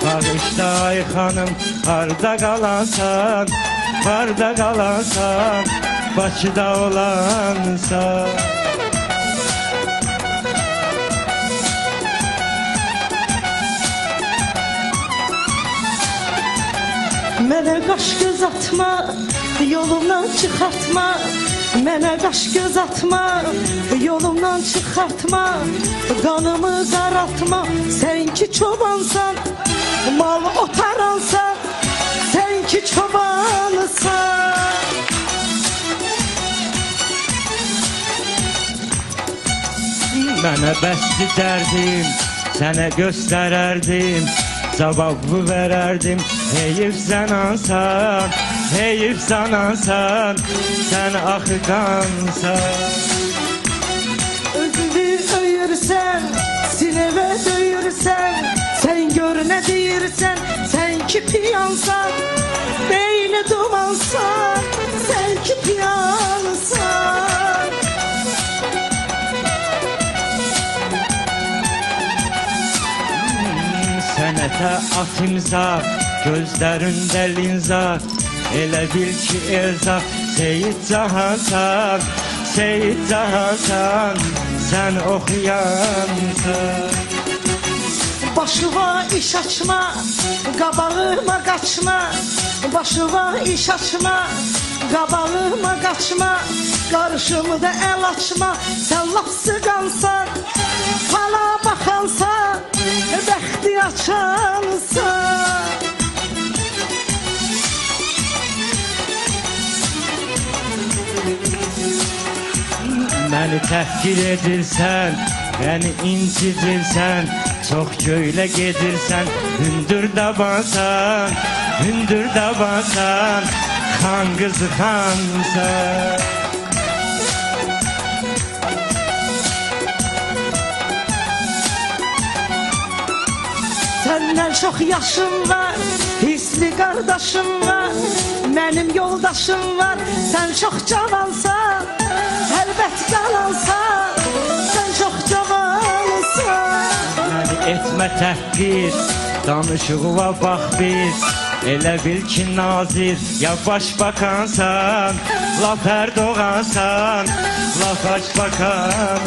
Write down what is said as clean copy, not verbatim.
Bağışla ay xanım, harda qalansan, harda qalansan, Bakıda olansan. Mənə qaş göz atma, yolumdan çıxartma. Mənə qaş göz atma, yolumdan çıxartma. Qanımı qaraltma, sən ki çobansan, mal otaransan, sən ki çobansan. Mənə bəsdi dərdim, sənə göstərərdim, cavabı verərdim. Heyif sən ansan, heyif sən ansan, sən axıqansan. Özünü öyürsən, sinevə döyürsən, sən gör nə deyirsən, sən ki piyansan, beyni dumansan, sən ki piyansan. Sənətə at imza, gözlərində linza, elə bil ki Elza, Seyid Cahansan, Seyid Cahansan, sən oxuyansan. Başıva iş açma, qabağıma qaçma. Başıva iş açma, qabağıma qaçma. Qarşımda əl açma, sən laf sıqansan. Fala baxansan, bəxti açansan. Məni təhqir edirsən, məni incidirsən, çox göylə gedirsən, hündür dabansan, hündür dabansan, xan qızı xansan. Səndən çox yaşım var, hisli qardaşım var, mənim yoldaşım var, sən çox cavansan, əlbət qalansan, sən çox cavansan. Məni etmə təhqir, danışığıva bax bir, elə bil ki nazir, ya başbakansan, laf Erdoğansan, laf başbakansan.